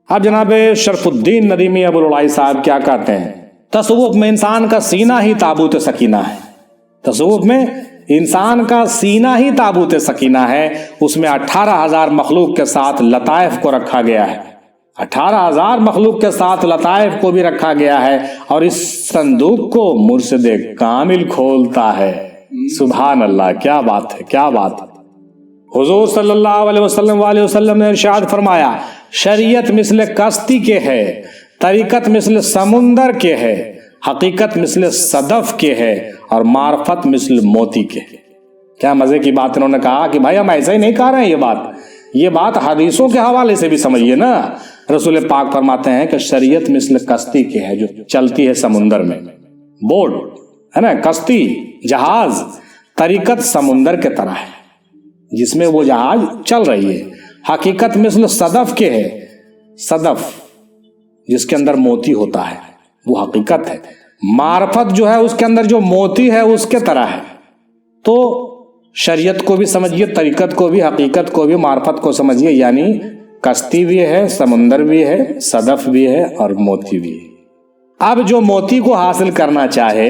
اب جناب شرف الدین ندیمی ابوالعلائی صاحب کیا کہتے ہیں؟ تصوف میں انسان کا سینہ ہی تابوت سکینہ ہے۔ تصوف میں انسان کا سینہ ہی تابوت سکینہ ہے، اس میں 18,000 مخلوق کے ساتھ لطائف کو رکھا گیا ہے، 18,000 مخلوق کے ساتھ لطائف کو بھی رکھا گیا ہے، اور اس صندوق کو مرشد کامل کھولتا ہے۔ سبحان اللہ، کیا بات ہے، کیا بات ہے۔ حضور صلی اللہ علیہ وسلم نے ارشاد فرمایا، شریعت مثل کشتی کے ہے، طریقت مثل سمندر کے ہے، حقیقت مثل صدف کے ہے، اور معرفت مثل موتی کے ہے۔ کیا مزے کی بات انہوں نے کہا کہ بھائی ہم ایسے ہی نہیں کہہ رہے ہیں، یہ بات حدیثوں کے حوالے سے بھی سمجھیے نا۔ رسول پاک فرماتے ہیں کہ شریعت مثل کشتی کے ہے جو چلتی ہے سمندر میں، بوٹ ہے نا، کشتی، جہاز، طریقت سمندر کے طرح ہے جس میں وہ جہاز چل رہی ہے۔ حقیقت مثل صدف کے ہے، صدف جس کے اندر موتی ہوتا ہے وہ حقیقت ہے۔ معرفت جو ہے اس کے اندر جو موتی ہے اس کے طرح ہے۔ تو شریعت کو بھی سمجھیے، طریقت کو بھی، حقیقت کو بھی، معرفت کو سمجھیے، یعنی کشتی بھی ہے، سمندر بھی ہے، صدف بھی ہے اور موتی بھی ہے۔ اب جو موتی کو حاصل کرنا چاہے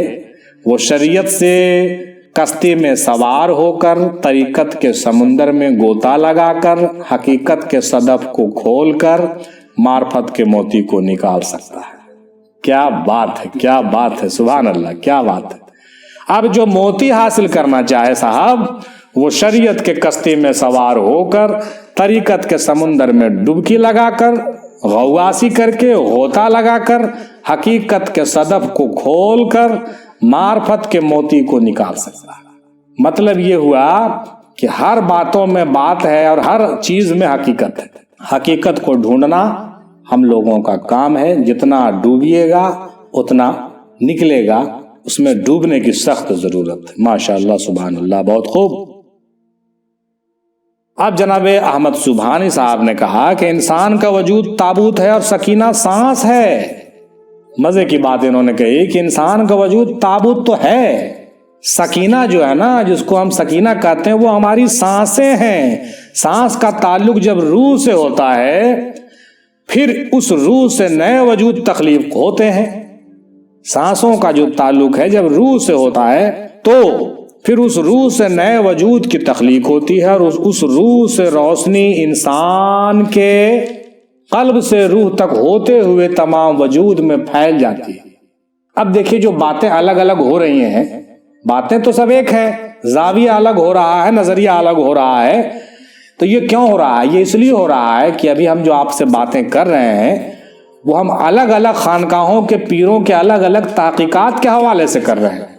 وہ شریعت سے کشتی میں سوار ہو کر، طریقت کے سمندر میں غوطہ لگا کر، حقیقت کے صدف کو کھول کر معرفت کے موتی کو نکال سکتا ہے۔ کیا بات ہے، کیا بات ہے، سبحان اللہ، کیا بات ہے۔ اب جو موتی حاصل کرنا چاہے صاحب، وہ شریعت کے کشتی میں سوار ہو کر، طریقت کے سمندر میں ڈبکی لگا کر، غواصی کر کے، غوطہ لگا کر، حقیقت کے صدف کو کھول کر معرفت کے موتی کو نکال سکتا ہے۔ مطلب یہ ہوا کہ ہر باتوں میں بات ہے اور ہر چیز میں حقیقت ہے۔ حقیقت کو ڈھونڈنا ہم لوگوں کا کام ہے، جتنا ڈوبیے گا اتنا نکلے گا، اس میں ڈوبنے کی سخت ضرورت ہے۔ ماشاءاللہ، سبحان اللہ، بہت خوب۔ اب جناب احمد سبحانی صاحب نے کہا کہ انسان کا وجود تابوت ہے اور سکینہ سانس ہے۔ مزے کی بات انہوں نے کہی کہ انسان کا وجود تابوت تو ہے، سکینہ جو ہے نا، جس کو ہم سکینہ کہتے ہیں، وہ ہماری سانسیں ہیں۔ سانس کا تعلق جب روح سے ہوتا ہے، پھر اس روح سے نئے وجود تخلیق ہوتے ہیں۔ سانسوں کا جو تعلق ہے جب روح سے ہوتا ہے تو پھر اس روح سے نئے وجود کی تخلیق ہوتی ہے، اور اس روح سے روشنی انسان کے قلب سے روح تک ہوتے ہوئے تمام وجود میں پھیل جاتی ہے۔ اب دیکھیے، جو باتیں الگ الگ ہو رہی ہیں، باتیں تو سب ایک ہیں، زاویہ الگ ہو رہا ہے، نظریہ الگ ہو رہا ہے۔ تو یہ کیوں ہو رہا ہے؟ یہ اس لیے ہو رہا ہے کہ ابھی ہم جو آپ سے باتیں کر رہے ہیں وہ ہم الگ الگ خانقاہوں کے پیروں کے الگ الگ تحقیقات کے حوالے سے کر رہے ہیں۔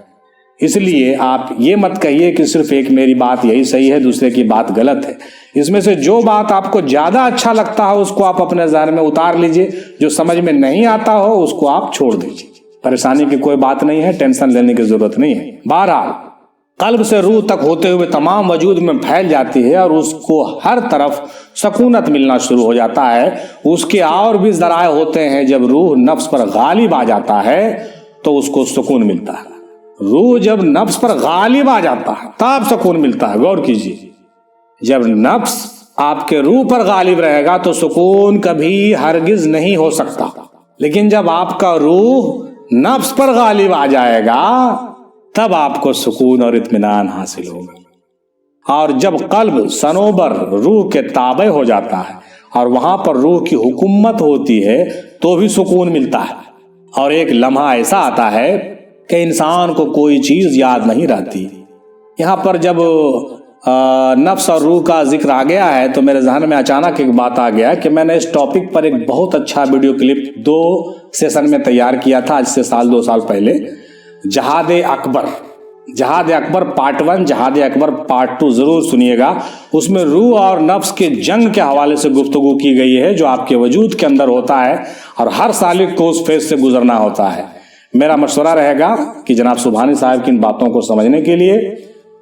اس لیے آپ یہ مت کہیے کہ صرف ایک میری بات یہی صحیح ہے، دوسرے کی بات غلط ہے۔ اس میں سے جو بات آپ کو زیادہ اچھا لگتا ہو اس کو آپ اپنے ذہن میں اتار لیجئے، جو سمجھ میں نہیں آتا ہو اس کو آپ چھوڑ دیجئے۔ پریشانی کی کوئی بات نہیں ہے، ٹینشن لینے کی ضرورت نہیں ہے۔ بہرحال قلب سے روح تک ہوتے ہوئے تمام وجود میں پھیل جاتی ہے، اور اس کو ہر طرف سکونت ملنا شروع ہو جاتا ہے۔ اس کے اور بھی ذرائع ہوتے ہیں، جب روح نفس پر غالب آ جاتا ہے تو اس کو سکون ملتا ہے۔ روح جب نفس پر غالب آ جاتا ہے تب سکون ملتا ہے۔ غور کیجیے، جب نفس آپ کے روح پر غالب رہے گا تو سکون کبھی ہرگز نہیں ہو سکتا، لیکن جب آپ کا روح نفس پر غالب آ جائے گا تب آپ کو سکون اور اطمینان حاصل ہوگا۔ اور جب قلب سنوبر روح کے تابع ہو جاتا ہے اور وہاں پر روح کی حکومت ہوتی ہے تو بھی سکون ملتا ہے۔ اور ایک لمحہ ایسا آتا ہے کہ انسان کو کوئی چیز یاد نہیں رہتی۔ یہاں پر جب نفس اور روح کا ذکر آ گیا ہے تو میرے ذہن میں اچانک ایک بات آ گیا کہ میں نے اس ٹاپک پر ایک بہت اچھا ویڈیو کلپ 2 سیشن میں تیار کیا تھا، آج سے 2 سال پہلے۔ جہاد اکبر پارٹ 1، جہاد اکبر پارٹ 2 ضرور سنیے گا۔ اس میں روح اور نفس کے جنگ کے حوالے سے گفتگو کی گئی ہے، جو آپ کے وجود کے اندر ہوتا ہے اور ہر سالک کو اس فیز سے گزرنا ہوتا ہے۔ میرا مشورہ رہے گا کہ جناب سبحانی صاحب کی ان باتوں کو سمجھنے کے لیے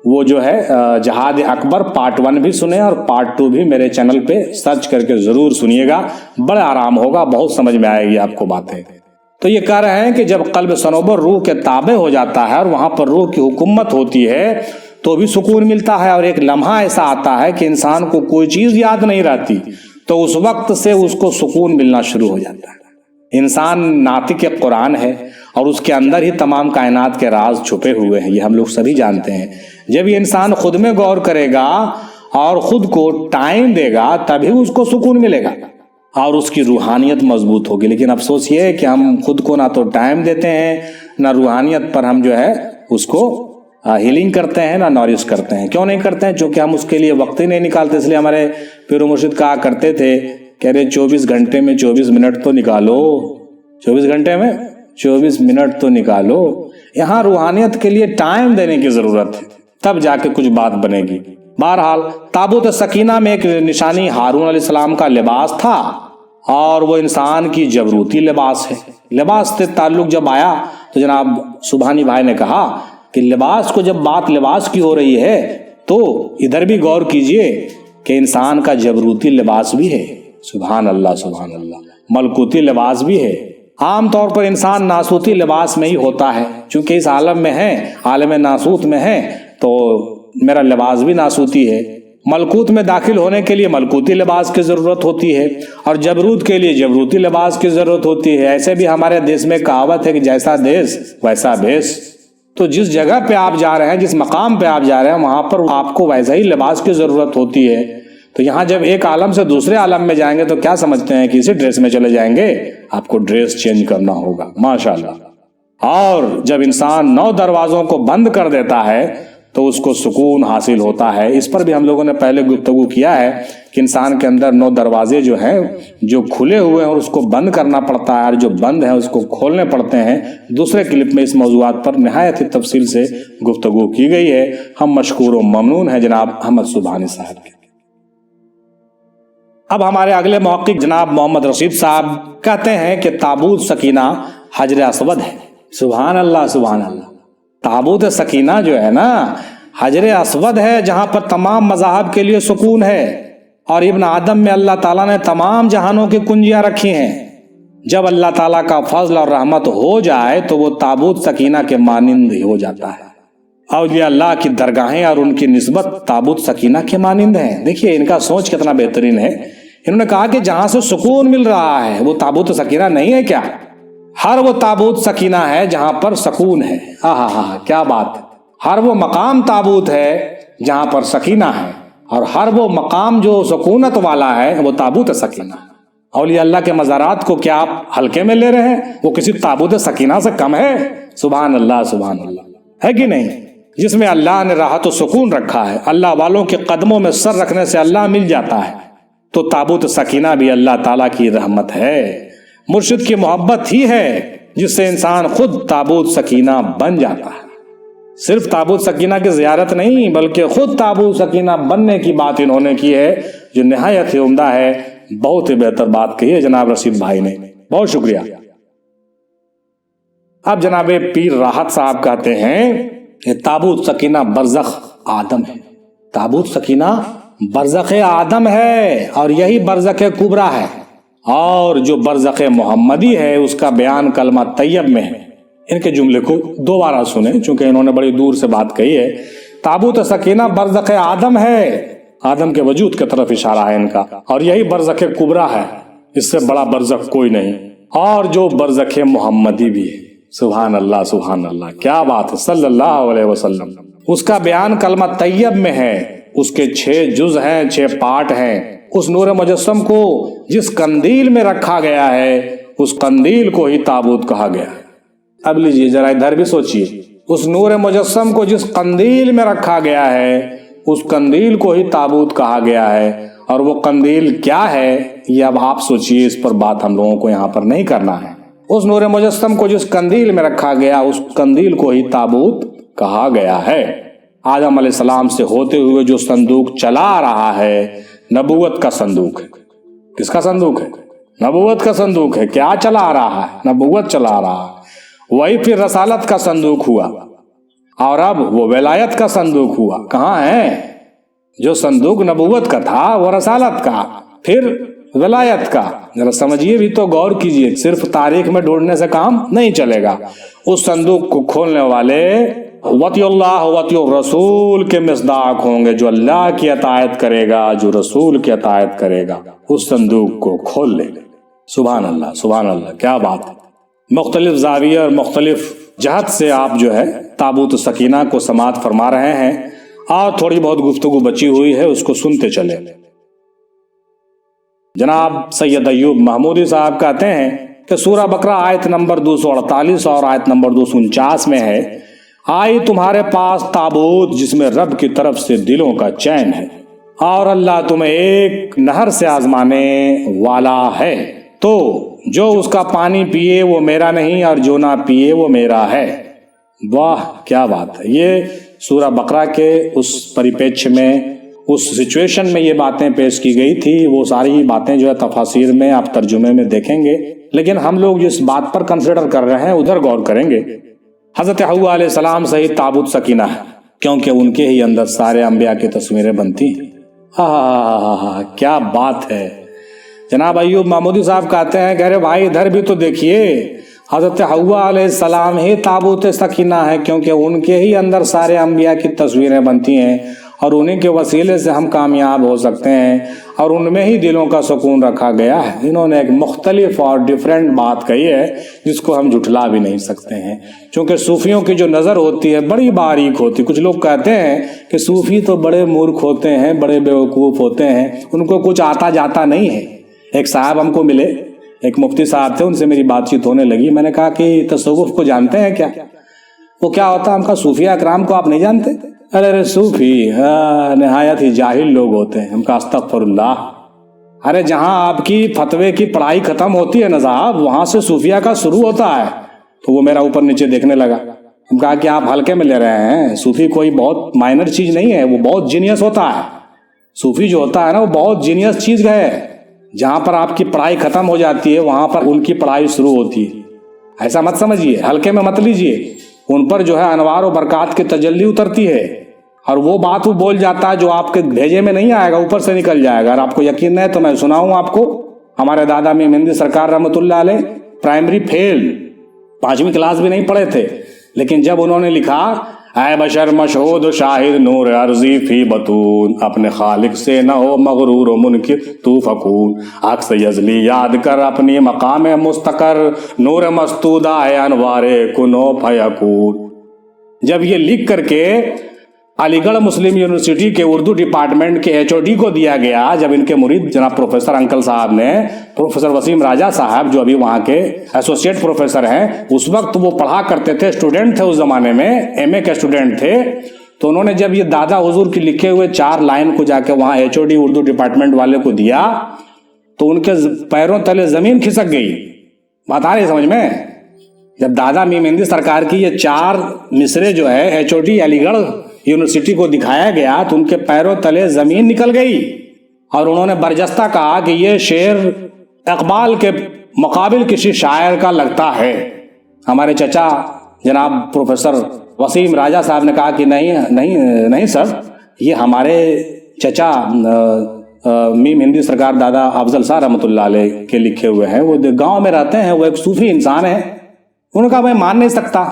وہ جو ہے جہاد اکبر پارٹ 1 بھی سنیں اور پارٹ 2 بھی میرے چینل پہ سرچ کر کے ضرور سنیے گا، بڑا آرام ہوگا، بہت سمجھ میں آئے گی آپ کو باتیں۔ تو یہ کہہ رہے ہیں کہ جب قلب سنوبر روح کے تابع ہو جاتا ہے اور وہاں پر روح کی حکومت ہوتی ہے تو بھی سکون ملتا ہے، اور ایک لمحہ ایسا آتا ہے کہ انسان کو کوئی چیز یاد نہیں رہتی تو اس وقت سے اس کو سکون ملنا شروع ہو جاتا ہے۔ انسان ناطق قرآن ہے اور اس کے اندر ہی تمام کائنات کے راز چھپے ہوئے ہیں، یہ ہم لوگ سبھی جانتے ہیں۔ جب یہ انسان خود میں غور کرے گا اور خود کو ٹائم دے گا تبھی اس کو سکون ملے گا اور اس کی روحانیت مضبوط ہوگی۔ لیکن افسوس یہ ہے کہ ہم خود کو نہ تو ٹائم دیتے ہیں، نہ روحانیت پر ہم جو ہے اس کو ہیلنگ کرتے ہیں، نہ نورش کرتے ہیں۔ کیوں نہیں کرتے ہیں؟ چونکہ ہم اس کے لیے وقت ہی نہیں نکالتے۔ اس لیے ہمارے پیر و مرشد کہا کرتے تھے، کہہ رہے 24 گھنٹے میں 24 منٹ تو نکالو، 24 گھنٹے میں 24 منٹ تو نکالو۔ یہاں روحانیت کے لیے ٹائم دینے کی ضرورت ہے، تب جا کے کچھ بات بنے گی۔ بہرحال تابوت سکینہ میں ایک نشانی ہارون علیہ السلام کا لباس تھا، اور وہ انسان کی جبروتی لباس ہے۔ لباس سے تعلق جب آیا تو جناب سبحانی بھائی نے کہا کہ لباس کو جب بات لباس کی ہو رہی ہے تو ادھر بھی غور کیجئے کہ انسان کا جبروتی لباس بھی ہے۔ سبحان اللہ سبحان اللہ، ملکوتی لباس بھی ہے۔ عام طور پر انسان ناسوتی لباس میں ہی ہوتا ہے، چونکہ اس عالم میں ہے، عالم ناسوت میں ہے، تو میرا لباس بھی ناسوتی ہے۔ ملکوت میں داخل ہونے کے لیے ملکوتی لباس کی ضرورت ہوتی ہے، اور جبروت کے لیے جبروتی لباس کی ضرورت ہوتی ہے۔ ایسے بھی ہمارے دیش میں کہاوت ہے کہ جیسا دیش ویسا بھیس۔ تو جس جگہ پہ آپ جا رہے ہیں، جس مقام پہ آپ جا رہے ہیں، وہاں پر آپ کو ویسا ہی لباس کی ضرورت ہوتی ہے۔ تو یہاں جب ایک عالم سے دوسرے عالم میں جائیں گے تو کیا سمجھتے ہیں کہ اسی ڈریس میں چلے جائیں گے؟ آپ کو ڈریس چینج کرنا ہوگا، ماشاءاللہ۔ اور جب انسان 9 دروازوں کو بند کر دیتا ہے تو اس کو سکون حاصل ہوتا ہے۔ اس پر بھی ہم لوگوں نے پہلے گفتگو کیا ہے کہ انسان کے اندر 9 دروازے جو ہیں، جو کھلے ہوئے ہیں اور اس کو بند کرنا پڑتا ہے، اور جو بند ہیں اس کو کھولنے پڑتے ہیں۔ دوسرے کلپ میں اس موضوعات پر نہایت ہی تفصیل سے گفتگو کی گئی ہے۔ ہم مشکور و ممنون ہیں جناب احمد سبحانی صاحب کے۔ اب ہمارے اگلے محقق جناب محمد رشید صاحب کہتے ہیں کہ تابوت سکینہ حجر اسود ہے۔ سبحان اللہ سبحان اللہ۔ تابوت سکینہ جو ہے نا، حجر اسود ہے، جہاں پر تمام مذاہب کے لیے سکون ہے، اور ابن آدم میں اللہ تعالیٰ نے تمام جہانوں کی کنجیاں رکھی ہیں۔ جب اللہ تعالیٰ کا فضل اور رحمت ہو جائے تو وہ تابوت سکینہ کے مانند ہی ہو جاتا ہے۔ اولیاء اللہ کی درگاہیں اور ان کی نسبت تابوت سکینہ کے مانند ہیں۔ دیکھیے ان کا سوچ کتنا بہترین ہے۔ انہوں نے کہا کہ جہاں سے سکون مل رہا ہے وہ تابوت سکینہ نہیں ہے کیا؟ ہر وہ تابوت سکینہ ہے جہاں پر سکون ہے۔ کیا بات ہے! ہر وہ مقام تابوت ہے جہاں پر سکینہ ہے، اور ہر وہ مقام جو سکونت والا ہے وہ تابوت سکینہ ہے۔ اولیاء اللہ کے مزارات کو کیا آپ ہلکے میں لے رہے ہیں؟ وہ کسی تابوت سکینہ سے کم ہے؟ سبحان اللہ سبحان اللہ، ہے کہ نہیں؟ جس میں اللہ نے راحت و سکون رکھا ہے، اللہ والوں کے قدموں میں سر رکھنے سے اللہ مل جاتا ہے، تو تابوت سکینہ بھی اللہ تعالیٰ کی رحمت ہے، مرشد کی محبت ہی ہے، جس سے انسان خود تابوت سکینہ بن جاتا ہے۔ صرف تابوت سکینہ کی زیارت نہیں بلکہ خود تابوت سکینہ بننے کی بات انہوں نے کی ہے، جو نہایت ہی عمدہ ہے۔ بہت ہی بہتر بات کہی ہے جناب رشید بھائی نے، بہت شکریہ۔ اب جناب پیر راحت صاحب کہتے ہیں کہ تابوت سکینہ برزخ آدم ہے۔ تابوت سکینہ برزخ آدم ہے، اور یہی برزخ کبریٰ ہے، اور جو برزخ محمدی ہے اس کا بیان کلمہ طیب میں ہے۔ ان کے جملے کو دوبارہ سنیں چونکہ انہوں نے بڑی دور سے بات کہی ہے۔ تابوت سکینہ برزخ آدم ہے، آدم کے وجود کی طرف اشارہ ہے ان کا، اور یہی برزخ کبریٰ ہے، اس سے بڑا برزخ کوئی نہیں، اور جو برزخ محمدی بھی ہے۔ سبحان اللہ سبحان اللہ، کیا بات ہے! صلی اللہ علیہ وسلم۔ اس کا بیان کلمہ طیب میں ہے، اس کے 6 جز ہیں، 6 پارٹ ہیں۔ اس نور مجسم کو جس قندیل میں رکھا گیا ہے اس قندیل کو ہی تابوت کہا گیا ہے۔ اب لیجیے ذرا ادھر بھی سوچیے، اس نور مجسم کو جس قندیل میں رکھا گیا ہے اس قندیل کو ہی تابوت کہا گیا ہے، اور وہ قندیل کیا ہے یہ اب آپ سوچیے، اس پر بات ہم لوگوں کو یہاں پر نہیں کرنا ہے۔ اس نور مجسم کو جس قندیل میں رکھا گیا اس قندیل کو ہی تابوت کہا گیا ہے۔ آدم علیہ السلام سے ہوتے ہوئے جو صندوق چلا رہا ہے نبوت کا صندوق ہے۔ کس کا صندوق ہے؟ نبوت کا صندوق ہے۔ کیا چلا رہا ہے؟ نبوت چلا رہا ہے۔ وہی پھر رسالت کا صندوق ہوا، اور اب وہ ولایت کا صندوق ہوا۔ کہاں ہے؟ جو صندوق نبوت کا تھا وہ رسالت کا، پھر ولایت کا۔ ذرا سمجھیے بھی تو غور کیجیے، صرف تاریخ میں ڈھونڈنے سے کام نہیں چلے گا۔ اس صندوق کو کھولنے والے وطی اللہ وطی الرسول کے مصداق ہوں گے، جو اللہ کی اطاعت کرے گا، جو رسول کی اطاعت کرے گا، اس صندوق کو کھول لے۔ سبحان اللہ سبحان اللہ، کیا بات ہے! مختلف زاویہ اور مختلف جہت سے آپ جو ہے تابوت سکینہ کو سماعت فرما رہے ہیں، اور تھوڑی بہت گفتگو بچی ہوئی ہے اس کو سنتے چلے۔ جناب سید ایوب محمودی صاحب کہتے ہیں کہ سورہ بقرہ آیت نمبر 248 اور آیت نمبر 249 میں ہے، آئی تمہارے پاس تابوت جس میں رب کی طرف سے دلوں کا چین ہے، اور اللہ تمہیں ایک نہر سے آزمانے والا ہے، تو جو اس کا پانی پیے وہ میرا نہیں اور جو نہ پیے وہ میرا ہے۔ واہ کیا بات ہے! یہ سورہ بقرہ کے اس پریپیچھ میں، اس سچویشن میں یہ باتیں پیش کی گئی تھی۔ وہ ساری باتیں جو ہے تفاسیر میں آپ ترجمے میں دیکھیں گے، لیکن ہم لوگ جس بات پر کنسیڈر کر رہے ہیں ادھر غور کریں گے۔ حضرت حوا علیہ السلام سے ہی تابوت سکینہ ہے، کیونکہ ان کے ہی اندر سارے انبیاء کی تصویریں بنتی ہیں۔ کیا بات ہے! جناب ایوب محمودی صاحب کہتے ہیں کہ ارے بھائی ادھر بھی تو دیکھیے، حضرت حوا علیہ السلام ہی تابوت سکینہ ہے، کیونکہ ان کے ہی اندر سارے انبیاء کی تصویریں بنتی ہیں، اور انہیں کے وسیلے سے ہم کامیاب ہو سکتے ہیں، اور ان میں ہی دلوں کا سکون رکھا گیا ہے۔ انہوں نے ایک مختلف اور ڈیفرنٹ بات کہی ہے جس کو ہم جھٹلا بھی نہیں سکتے ہیں، چونکہ صوفیوں کی جو نظر ہوتی ہے بڑی باریک ہوتی۔ کچھ لوگ کہتے ہیں کہ صوفی تو بڑے مورکھ ہوتے ہیں، بڑے بیوقوف ہوتے ہیں، ان کو کچھ آتا جاتا نہیں ہے۔ ایک صاحب ہم کو ملے، ایک مفتی صاحب تھے، ان سے میری بات چیت ہونے لگی۔ میں نے کہا کہ تصوف کو جانتے ہیں کیا؟ وہ کیا ہوتا ہے؟ ہم کہا صوفیہ اکرام کو آپ نہیں جانتے؟ ارے صوفی نہایت ہی جاہل لوگ ہوتے ہیں۔ ہم کہا استغفر اللہ، ارے جہاں آپ کی فتوے کی پڑھائی ختم ہوتی ہے نا صاحب، وہاں سے صوفیہ کا شروع ہوتا ہے۔ تو وہ میرا اوپر نیچے دیکھنے لگا۔ ہم کہا کہ آپ ہلکے میں لے رہے ہیں، صوفی کوئی بہت مائنر چیز نہیں ہے، وہ بہت جینیس ہوتا ہے۔ صوفی جو ہوتا ہے نا وہ بہت جینیس چیز ہے، جہاں پر آپ کی پڑھائی ختم ہو جاتی ہے وہاں پر ان کی پڑھائی شروع ہوتی ہے۔ ایسا مت سمجھیے، ہلکے میں مت لیجیے، ان پر جو ہے انوار و برکات کی تجلی اترتی ہے، اور وہ بات وہ بول جاتا ہے جو آپ کے بھیجے میں نہیں آئے گا، اوپر سے نکل جائے گا۔ اور آپ کو یقین ہے تو میں سناؤں آپ کو، ہمارے دادا میر مہندی سرکار رحمۃ اللہ علیہ پرائمری فیل، 5ویں کلاس بھی نہیں پڑھے تھے، لیکن جب انہوں نے لکھا اے بشر مشہود شاہد نور عرضی فی بطون، اپنے خالق سے نہ ہو مغرور و منکر تو فکون، عکس یزلی یاد کر اپنی مقام مستقر، نور مستودہ ہے انوار کنو فیکون۔ جب یہ لکھ کر کے علی گڑھ مسلم یونیورسٹی کے اردو ڈپارٹمنٹ کے HOD کو دیا گیا، جب ان کے مرید جناب پروفیسر انکل صاحب نے، پروفیسر وسیم راجہ صاحب جو ابھی وہاں کے ایسوسیٹ پروفیسر ہیں، اس وقت وہ پڑھا کرتے تھے، اسٹوڈنٹ تھے اس زمانے میں، MA کے اسٹوڈنٹ تھے، تو انہوں نے جب یہ دادا حضور کی لکھے ہوئے 4 لائن کو جا کے وہاں HOD اردو ڈپارٹمنٹ والے کو دیا تو ان کے پیروں تلے زمین کھسک گئی۔ بات آ رہی سمجھ میں؟ جب دادا میر مہندی سرکار کی یہ 4 مصرے جو ہے HOD علی گڑھ یونیورسٹی کو دکھایا گیا تو ان کے پیروں تلے زمین نکل گئی، اور انہوں نے برجستہ کہا کہ یہ شعر اقبال کے مقابل کسی شاعر کا لگتا ہے۔ ہمارے چچا جناب پروفیسر وسیم راجہ صاحب نے کہا کہ نہیں سر، یہ ہمارے چچا میر مہندی سرکار دادا افضل صاحب رحمۃ اللہ علیہ کے لکھے ہوئے ہیں، وہ گاؤں میں رہتے ہیں، وہ ایک صوفی انسان ہے۔ انہوں نے کہا میں مان نہیں سکتا،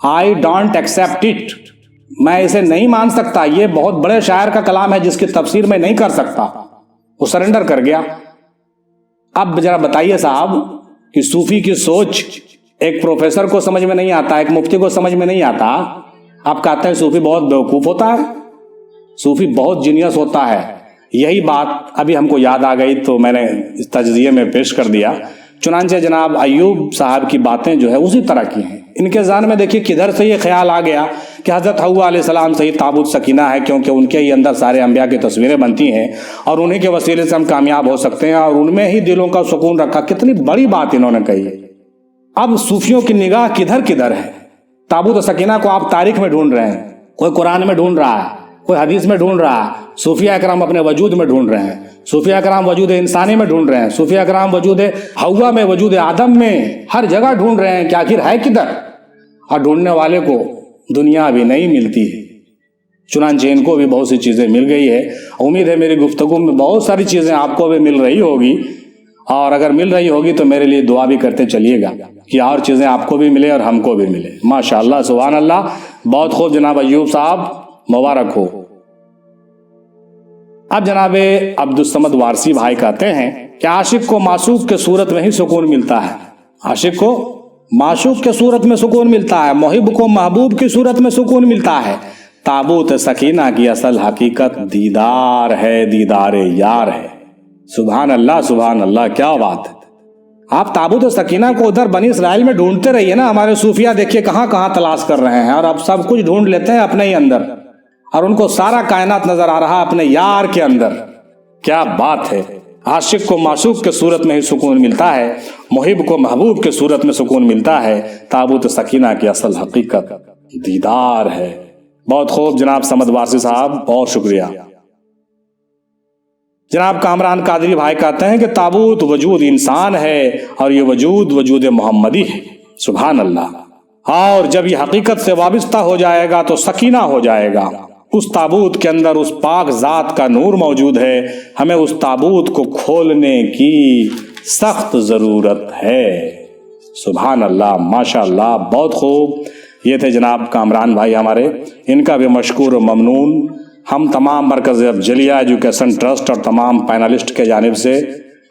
آئی ڈونٹ ایکسیپٹ اٹ، میں اسے نہیں مان سکتا، یہ بہت بڑے شاعر کا کلام ہے جس کی تفسیر میں نہیں کر سکتا۔ وہ سرنڈر کر گیا۔ اب ذرا بتائیے صاحب کہ صوفی کی سوچ ایک پروفیسر کو سمجھ میں نہیں آتا، ایک مفتی کو سمجھ میں نہیں آتا، آپ کہتے ہیں صوفی بہت بیوقوف ہوتا ہے، صوفی بہت جینیس ہوتا ہے۔ یہی بات ابھی ہم کو یاد آ گئی تو میں نے اس تجزیے میں پیش کر دیا۔ چنانچہ جناب ایوب صاحب کی باتیں جو ہے اسی طرح کی ہیں۔ ان کے ذہن میں دیکھیے کدھر سے یہ خیال آ گیا کہ حضرت حوا علیہ السلام سے ہی تابوت سکینہ ہے، کیونکہ ان کے ہی اندر سارے انبیاء کی تصویریں بنتی ہیں، اور انہیں کے وسیلے سے ہم کامیاب ہو سکتے ہیں، اور ان میں ہی دلوں کا سکون رکھا۔ کتنی بڑی بات انہوں نے کہی۔ اب صوفیوں کی نگاہ کدھر ہے؟ تابوت سکینہ کو آپ تاریخ میں ڈھونڈ رہے ہیں، کوئی قرآن میں ڈھونڈ رہا ہے، کوئی حدیث میں ڈھونڈ رہا ہے، صوفیہ اکرام اپنے وجود میں ڈھونڈ رہے ہیں، صوفیہ اکرام وجود انسانی میں ڈھونڈ رہے ہیں، صوفیہ اکرام وجود حوا میں، وجود آدم میں، ہر جگہ ڈھونڈ رہے ہیں کہ آخر ہے کدھر، اور ڈھونڈنے والے کو دنیا بھی نہیں ملتی ہے۔ چنانچہ ان کو بھی بہت سی چیزیں مل گئی ہے۔ امید ہے میری گفتگو میں بہت ساری چیزیں آپ کو بھی مل رہی ہوگی، اور اگر مل رہی ہوگی تو میرے لیے دعا بھی کرتے چلیے گا کہ اور چیزیں آپ کو بھی ملے اور ہم کو بھی ملے۔ ماشاءاللہ سبحان اللہ، بہت خوب جناب ایوب صاحب، مبارک ہو۔ اب جناب عبدالصمد وارسی بھائی کہتے ہیں کہ عاشق کو معشوق کے صورت میں ہی سکون ملتا ہے، عاشق کو معشوق کے صورت میں سکون ملتا ہے، محب کو محبوب کی صورت میں سکون ملتا ہے۔ تابوت سکینہ کی اصل حقیقت دیدار ہے، دیدار یار ہے۔ سبحان اللہ سبحان اللہ، کیا بات ہے۔ آپ تابوت سکینہ کو ادھر بنی اسرائیل میں ڈھونڈتے رہیے نا، ہمارے صوفیہ دیکھیے کہاں کہاں تلاش کر رہے ہیں، اور اب سب کچھ ڈھونڈ لیتے ہیں اپنے ہی اندر، اور ان کو سارا کائنات نظر آ رہا اپنے یار کے اندر۔ کیا بات ہے۔ عاشق کو معشوق کے صورت میں ہی سکون ملتا ہے، محب کو محبوب کے صورت میں سکون ملتا ہے۔ تابوت سکینہ کی اصل حقیقت دیدار ہے۔ بہت خوب جناب صمد وارثی صاحب، بہت شکریہ۔ جناب کامران قادری بھائی کہتے ہیں کہ تابوت وجود انسان ہے اور یہ وجود محمدی ہے۔ سبحان اللہ۔ اور جب یہ حقیقت سے وابستہ ہو جائے گا تو سکینہ ہو جائے گا۔ اس تابوت کے اندر اس پاک ذات کا نور موجود ہے، ہمیں اس تابوت کو کھولنے کی سخت ضرورت ہے۔ سبحان اللہ، ماشاء اللہ، بہت خوب۔ یہ تھے جناب کامران بھائی ہمارے، ان کا بھی مشکور و ممنون ہم تمام مرکز افضلیہ ایجوکیشن ٹرسٹ اور تمام پینلسٹ کے جانب سے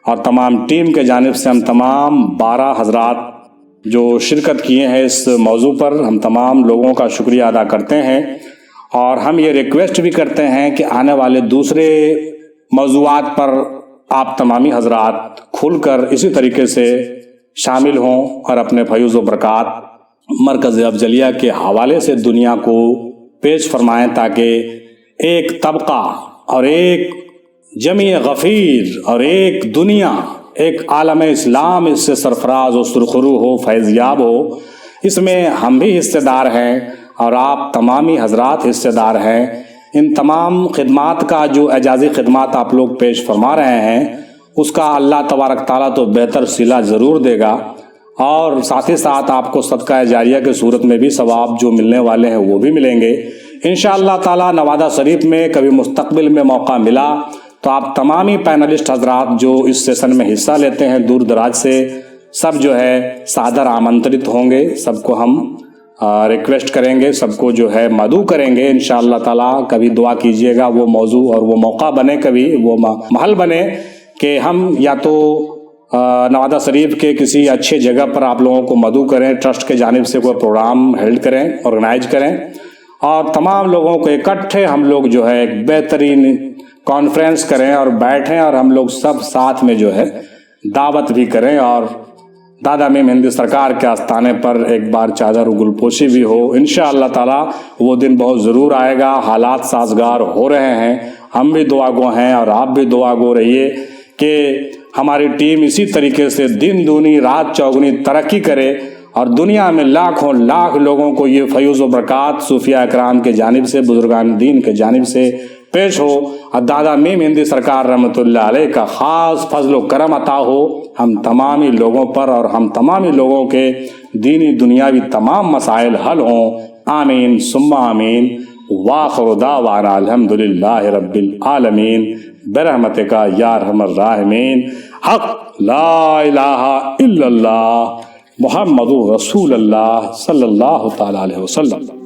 اور تمام ٹیم کے جانب سے، ہم تمام 12 حضرات جو شرکت کیے ہیں اس موضوع پر، ہم تمام لوگوں کا شکریہ ادا کرتے ہیں، اور ہم یہ ریکویسٹ بھی کرتے ہیں کہ آنے والے دوسرے موضوعات پر آپ تمامی حضرات کھل کر اسی طریقے سے شامل ہوں اور اپنے فیض و برکات مرکز افضلیہ کے حوالے سے دنیا کو پیش فرمائیں، تاکہ ایک طبقہ اور ایک جمع غفیر اور ایک دنیا، ایک عالم اسلام اس سے سرفراز و سرخرو ہو، فیض یاب ہو۔ اس میں ہم بھی حصے دار ہیں اور آپ تمامی حضرات حصے دار ہیں۔ ان تمام خدمات کا جو اعجازی خدمات آپ لوگ پیش فرما رہے ہیں، اس کا اللہ تبارک تعالیٰ تو بہتر صلہ ضرور دے گا، اور ساتھ ہی ساتھ آپ کو صدقہ جاریہ کے صورت میں بھی ثواب جو ملنے والے ہیں وہ بھی ملیں گے انشاءاللہ تعالیٰ۔ نوادہ شریف میں کبھی مستقبل میں موقع ملا تو آپ تمامی پینلسٹ حضرات جو اس سیشن میں حصہ لیتے ہیں دور دراز سے، سب جو ہے صادر آمنترت ہوں گے، سب کو ہم ریکویسٹ کریں گے، سب کو جو ہے مدعو کریں گے انشاءاللہ تعالیٰ۔ کبھی دعا کیجئے گا، وہ موضوع اور وہ موقع بنے، کبھی وہ محل بنے کہ ہم یا تو نوادہ شریف کے کسی اچھے جگہ پر آپ لوگوں کو مدعو کریں، ٹرسٹ کے جانب سے کوئی پروگرام ہیلڈ کریں، آرگنائز کریں، اور تمام لوگوں کو اکٹھے ہم لوگ جو ہے ایک بہترین کانفرنس کریں اور بیٹھیں، اور ہم لوگ سب ساتھ میں جو ہے دعوت بھی کریں، اور دادا میم ہندی سرکار کے آستانے پر ایک بار چادر گل پوشی بھی ہو انشاءاللہ تعالیٰ۔ وہ دن بہت ضرور آئے گا، حالات سازگار ہو رہے ہیں، ہم بھی دعا گو ہیں اور آپ بھی دعا گو رہیے کہ ہماری ٹیم اسی طریقے سے دن دونی رات چوگنی ترقی کرے، اور دنیا میں لاکھوں لاکھ لوگوں کو یہ فیض و برکات صوفیہ اکرام کے جانب سے، بزرگان دین کے جانب سے پیش ہو، اور دادا میم ہندی سرکار رحمۃ اللہ علیہ کا خاص فضل و کرم عطا ہو ہم تمامی لوگوں پر، اور ہم تمامی لوگوں کے دینی دنیاوی تمام مسائل حل ہوں۔ آمین ثم آمین۔ وآخر دعوانا الحمدللہ رب العالمین برحمتک یا ارحم الراحمین۔ حق لا الہ الا اللہ محمد رسول اللہ صلی اللہ تعالی علیہ وسلم۔